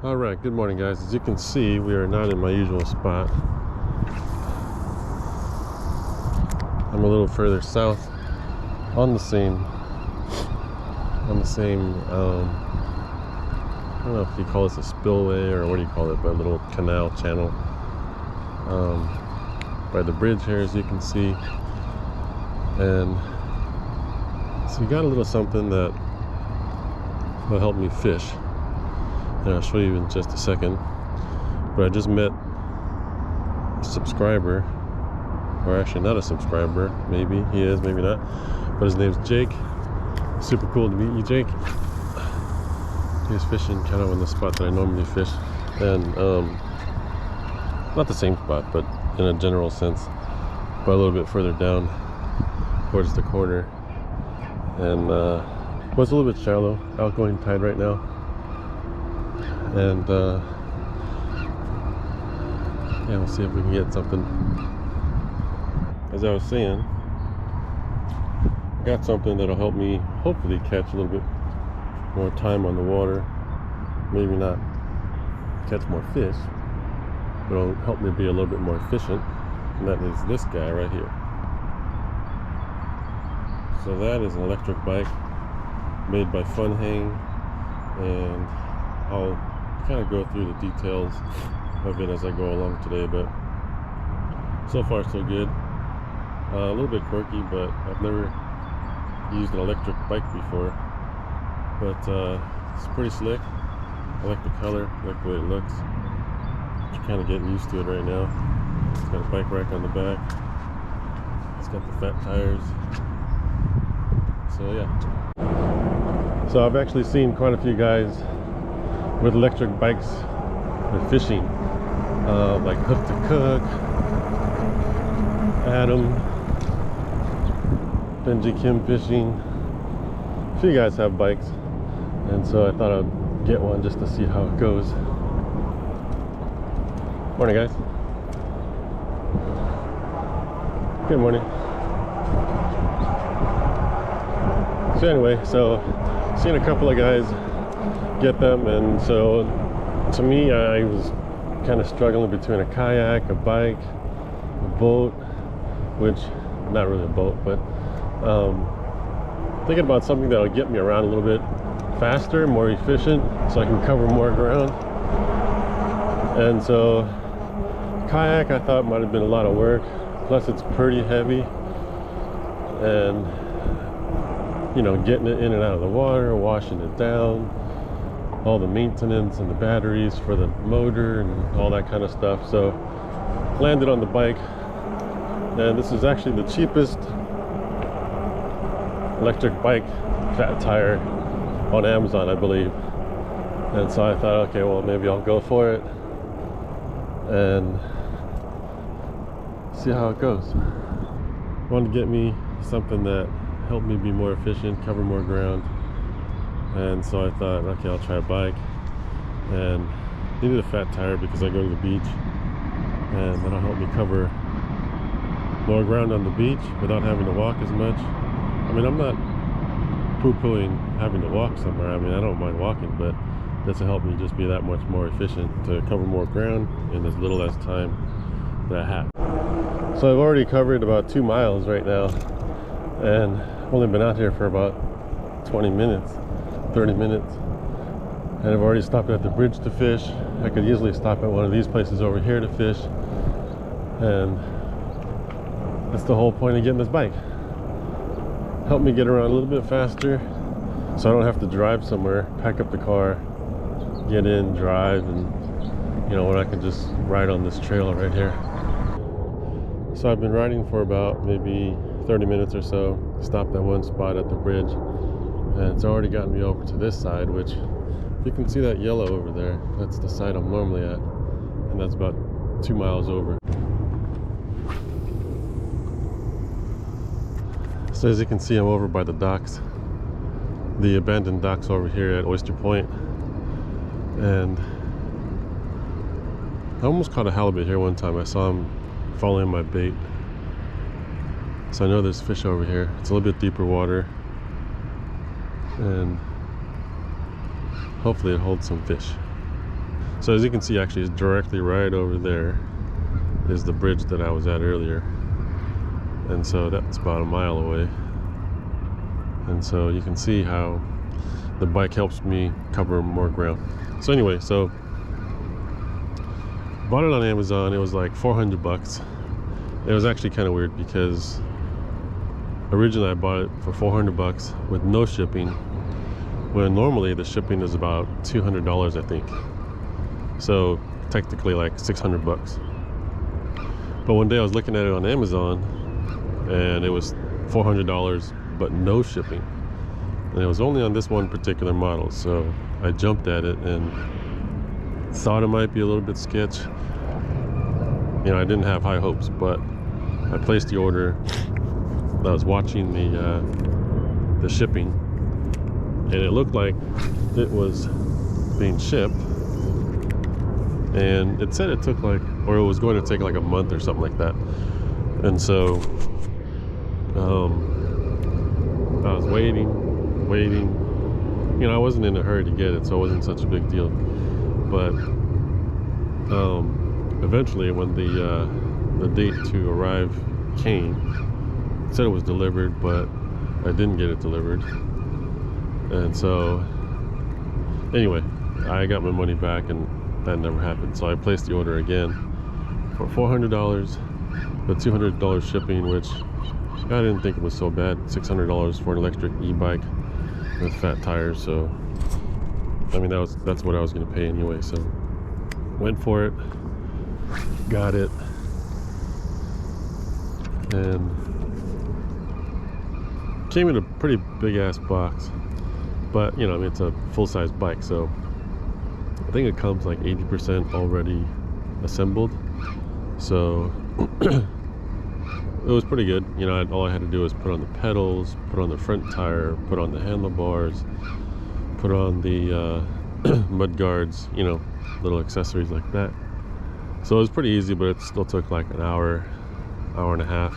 All right, good morning, guys. As you can see, we are not in my usual spot. I'm a little further south on the same I don't know if you call this a spillway or what do you call it, but a little canal channel by the bridge here, as you can see. And so you got a little something that will help me fish, and I'll show you in just a second. But I just met a subscriber, or actually not a subscriber, maybe he is, maybe not, but his name's Jake. Super cool to meet you, Jake. He was fishing kind of in the spot that I normally fish, and not the same spot, but in a general sense, but a little bit further down towards the corner. And well, it's a little bit shallow, outgoing tide right now. And yeah, we'll see if we can get something. As I was saying, I got something that'll help me hopefully catch a little bit more time on the water. Maybe not catch more fish, but it'll help me be a little bit more efficient. And that is this guy right here. So that is an electric bike made by Fun Hang, and I'll kind of go through the details of it as I go along today, but so far so good. A little bit quirky, but I've never used an electric bike before, but it's pretty slick. I like the color, I like the way it looks. You're kind of getting used to it right now. It's got a bike rack on the back. It's got the fat tires. So yeah. So I've actually seen quite a few guys with electric bikes with fishing, like Hook to Cook, Adam, Benji Kim Fishing. A few guys have bikes, and so I thought I'd get one just to see how it goes. Morning, guys. Good morning. So anyway, seen a couple of guys get them, and so to me, I was kind of struggling between a kayak, a bike, a boat, which not really a boat, but thinking about something that'll get me around a little bit faster, more efficient, so I can cover more ground. And so kayak I thought might have been a lot of work, plus it's pretty heavy, and you know, getting it in and out of the water, washing it down, all the maintenance and the batteries for the motor and all that kind of stuff. So landed on the bike, and this is actually the cheapest electric bike fat tire on Amazon, I believe. And so I thought, okay, well, maybe I'll go for it and see how it goes. Wanted to get me something that helped me be more efficient, cover more ground. And so I thought, okay, I'll try a bike, and needed a fat tire because I go to the beach, and that'll help me cover more ground on the beach without having to walk as much. I mean, I'm not poo-pooing having to walk somewhere. I mean, I don't mind walking, but this will help me just be that much more efficient to cover more ground in as little as time that I have. So I've already covered about 2 miles right now, and only been out here for about 20 minutes, 30 minutes. And I've already stopped at the bridge to fish. I could easily stop at one of these places over here to fish. And that's the whole point of getting this bike. Help me get around a little bit faster, so I don't have to drive somewhere, pack up the car, get in, drive, and you know, when I can just ride on this trail right here. So I've been riding for about maybe 30 minutes or so. Stopped at one spot at the bridge, and it's already gotten me over to this side, which you can see that yellow over there. That's the side I'm normally at, and that's about 2 miles over. So as you can see, I'm over by the docks, the abandoned docks over here at Oyster Point, and I almost caught a halibut here one time. I saw him following my bait, so I know there's fish over here. It's a little bit deeper water, and hopefully it holds some fish. So as you can see, actually, it's directly right over there is the bridge that I was at earlier. And so that's about a mile away. And so you can see how the bike helps me cover more ground. So anyway, so bought it on Amazon. It was like 400 bucks. It was actually kind of weird because originally I bought it for 400 bucks with no shipping, when normally the shipping is about $200, I think. So technically like 600 bucks. But one day I was looking at it on Amazon and it was $400 but no shipping. And it was only on this one particular model. So I jumped at it and thought it might be a little bit sketch. You know, I didn't have high hopes, but I placed the order. I was watching the shipping, and it looked like it was being shipped, and it said it took like, or it was going to take like a month or something like that. And so I was waiting. You know, I wasn't in a hurry to get it, so it wasn't such a big deal. But eventually, when the date to arrive came, it said it was delivered, but I didn't get it delivered. And so anyway, I got my money back, and that never happened. So I placed the order again for $400 with $200 shipping, which I didn't think it was so bad. $600 for an electric e-bike with fat tires. So I mean, that's what I was going to pay anyway. So went for it, got it, and came in a pretty big ass box. But you know, I mean, it's a full-size bike, so I think it comes like 80% already assembled. So it was pretty good. You know, all I had to do was put on the pedals, put on the front tire, put on the handlebars, put on the mud guards, you know, little accessories like that. So it was pretty easy, but it still took like an hour and a half.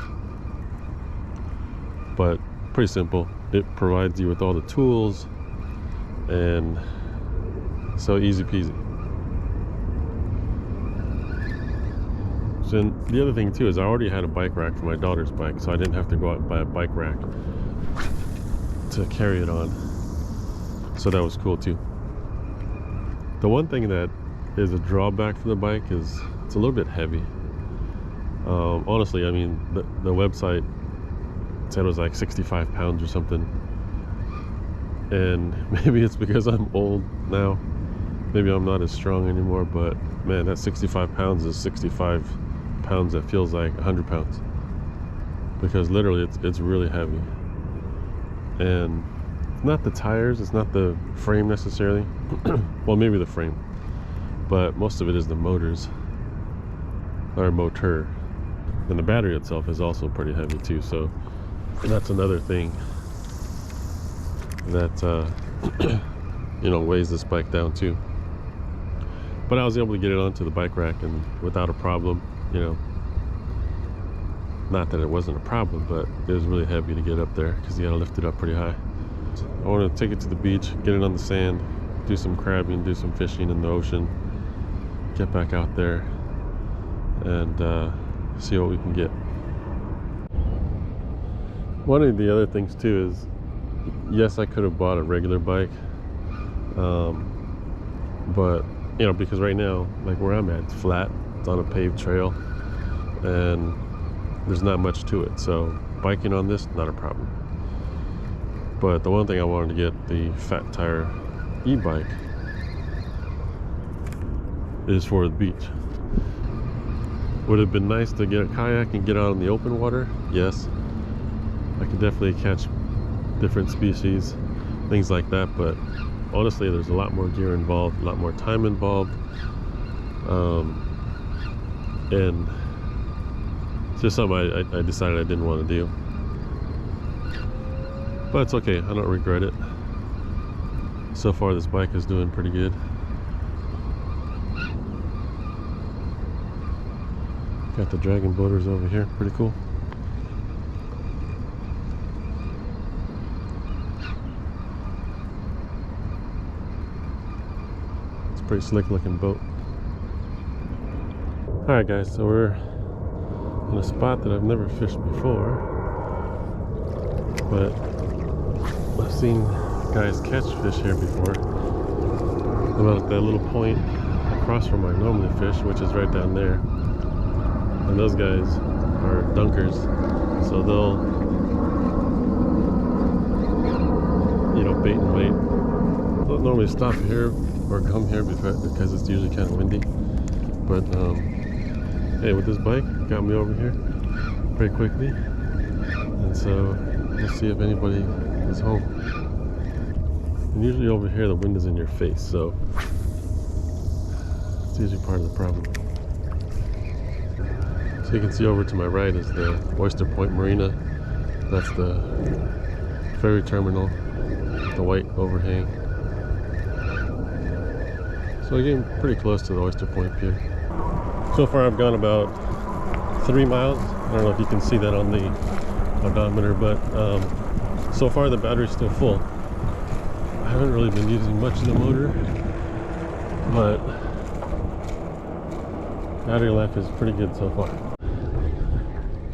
But pretty simple. It provides you with all the tools, and so easy peasy. So the other thing too is I already had a bike rack for my daughter's bike, so I didn't have to go out and buy a bike rack to carry it on. So that was cool too. The one thing that is a drawback for the bike is it's a little bit heavy. Honestly, I mean, the website said it was like 65 pounds or something. And maybe it's because I'm old now. Maybe I'm not as strong anymore, but man, that 65 pounds is 65 pounds that feels like 100 pounds. Because literally it's really heavy. And not the tires, it's not the frame necessarily. Well, maybe the frame, but most of it is the motors, or motor. And the battery itself is also pretty heavy too, so that's another thing that you know, weighs this bike down too. But I was able to get it onto the bike rack and without a problem, you know. Not that it wasn't a problem, but it was really heavy to get up there because you gotta lift it up pretty high. I want to take it to the beach, get it on the sand, do some crabbing, do some fishing in the ocean, get back out there, and see what we can get. One of the other things too is, yes, I could have bought a regular bike, but you know, because right now, like where I'm at, it's flat, it's on a paved trail, and there's not much to it, so biking on this, not a problem. But the one thing I wanted to get, the fat tire e-bike, is for the beach. Would it have been nice to get a kayak and get out in the open water? Yes. I could definitely catch different species, things like that, but honestly, there's a lot more gear involved, a lot more time involved, and it's just something I decided I didn't want to do. But it's okay, I don't regret it. So far this bike is doing pretty good. Got the dragon boaters over here, pretty cool. It's a pretty slick looking boat. Alright guys, so we're in a spot that I've never fished before, but I've seen guys catch fish here before. About at that little point across from where I normally fish, which is right down there. And those guys are dunkers, so they'll, you know, bait and wait. They'll normally stop here or come here because it's usually kind of windy. But hey, with this bike, got me over here pretty quickly, and so let's see if anybody is home. And usually over here the wind is in your face, so it's usually part of the problem. So you can see over to my right is the Oyster Point Marina. That's the ferry terminal, the white overhang. So I'm getting pretty close to the Oyster Point Pier. So far I've gone about 3 miles. I don't know if you can see that on the odometer, but so far the battery's still full. I haven't really been using much of the motor, but battery life is pretty good so far.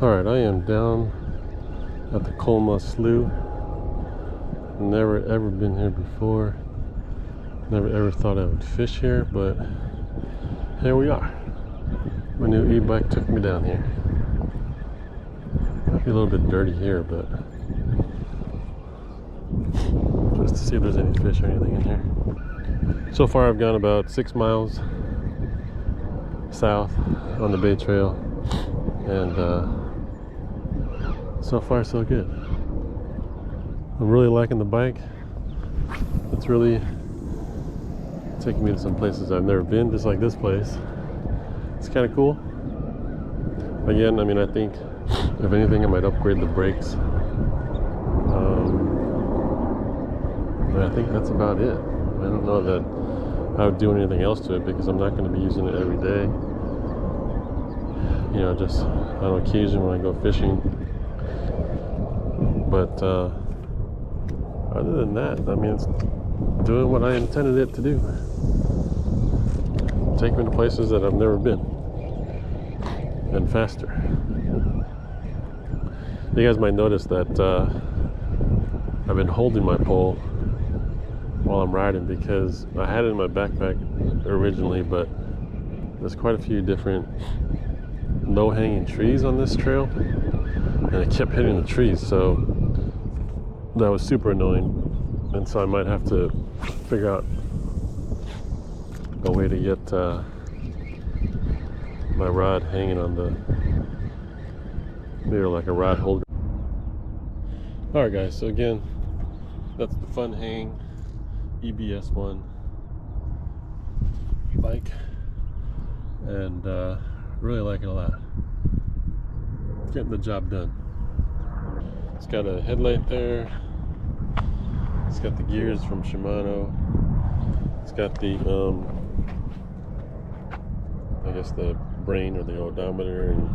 Alright, I am down at the Colma Slough. Never ever been here before. Never ever thought I would fish here, but here we are. My new e-bike took me down here. Might be a little bit dirty here, but just to see if there's any fish or anything in here. So far I've gone about 6 miles south on the Bay Trail, and so far so good. I'm really liking the bike. It's really taking me to some places I've never been, just like this place. It's kind of cool. Again, I mean, I think if anything I might upgrade the brakes. But I think that's about it. I don't know that I would do anything else to it because I'm not going to be using it every day. You know, just on occasion when I go fishing. But other than that, I mean, it's doing what I intended it to do. Take me to places that I've never been, and faster. You guys might notice that I've been holding my pole while I'm riding because I had it in my backpack originally, but there's quite a few different low-hanging trees on this trail, and it kept hitting the trees, so that was super annoying. And so I might have to figure out a way to get my rod hanging on the, maybe like a rod holder. Alright guys, so again, that's the Fun Hang EBS1 bike, and really like it a lot. It's getting the job done. It's got a headlight there. It's got the gears from Shimano. It's got the I guess the brain or the odometer and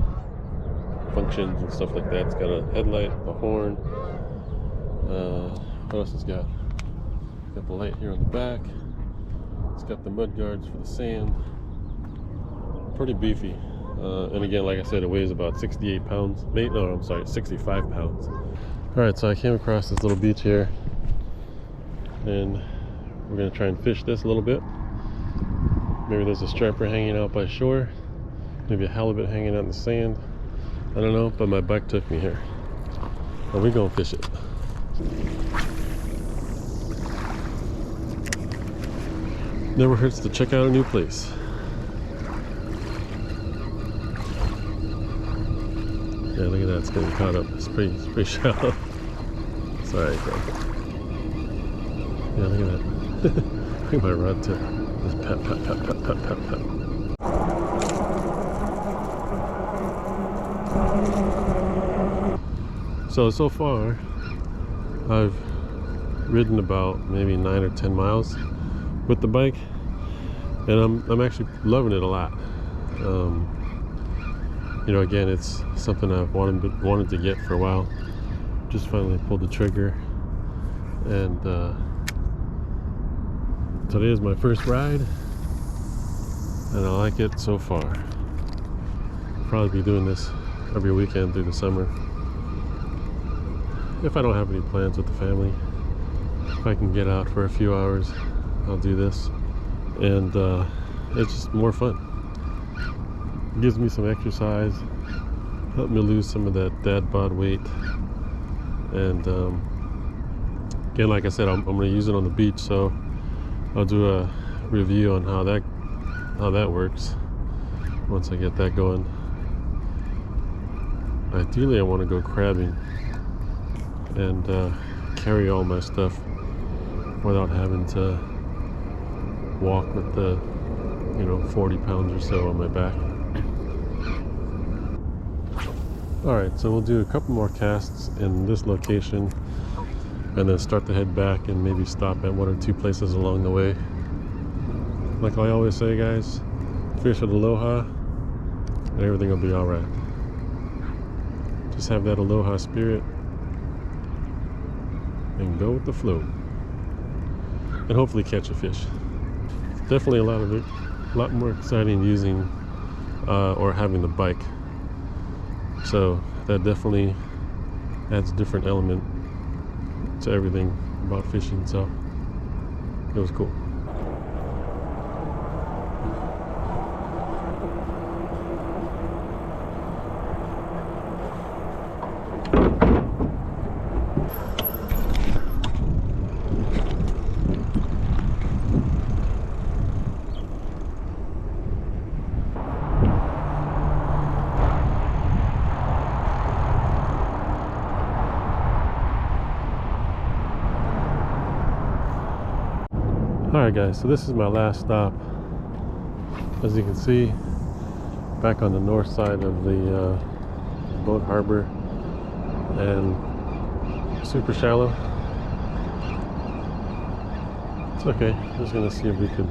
functions and stuff like that. It's got a headlight, a horn. What else it's got? It's got the light here on the back. It's got the mud guards for the sand. Pretty beefy. And again, like I said, it weighs about 68 pounds. No, I'm sorry, 65 pounds. Alright, so I came across this little beach here, and we're going to try and fish this a little bit. Maybe there's a striper hanging out by shore, maybe a halibut hanging out in the sand. I don't know, but my bike took me here, and we're going to fish it. Never hurts to check out a new place. Yeah, look at that, it's getting caught up. It's pretty shallow. Sorry, bro. Yeah, look at that. Look at my rod tip. Just pat, pat, pat, pat, pat, pat, pat. So far, I've ridden about maybe 9 or 10 miles with the bike, and I'm actually loving it a lot. You know, again, it's something I've wanted to get for a while. Just finally pulled the trigger, and today is my first ride, and I like it so far. probably be doing this every weekend through the summer. If I don't have any plans with the family, if I can get out for a few hours, I'll do this. And it's just more fun. It gives me some exercise, help me lose some of that dad bod weight. And again, like I said, I'm going to use it on the beach, so I'll do a review on how that works once I get that going. Ideally, I want to go crabbing and carry all my stuff without having to walk with the 40 pounds or so on my back. Alright, so we'll do a couple more casts in this location and then start to head back and maybe stop at one or two places along the way. Like I always say, guys, fish with aloha and everything will be alright. Just have that aloha spirit and go with the flow and hopefully catch a fish. Definitely a lot more exciting using or having the bike. So that definitely adds a different element to everything about fishing, so it was cool. Alright guys, so this is my last stop. As you can see, back on the north side of the boat harbor, and super shallow. It's okay, I'm just gonna see if we could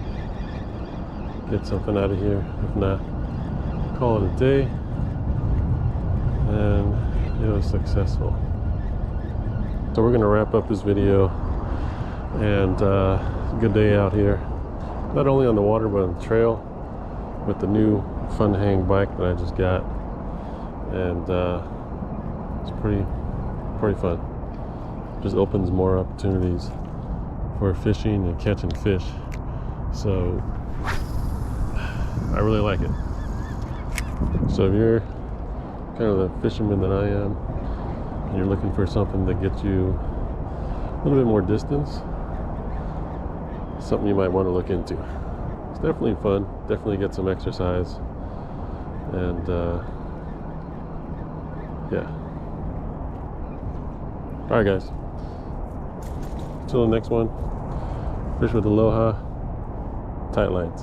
get something out of here. If not, call it a day. And it was successful. So we're gonna wrap up this video, and good day out here, not only on the water but on the trail with the new fun hang bike that I just got, and it's pretty fun. Just opens more opportunities for fishing and catching fish, so I really like it. So if you're kind of the fisherman that I am and you're looking for something that gets you a little bit more distance, something you might want to look into. It's definitely fun, definitely get some exercise, and yeah. Alright guys, till the next one, fish with aloha, tight lines.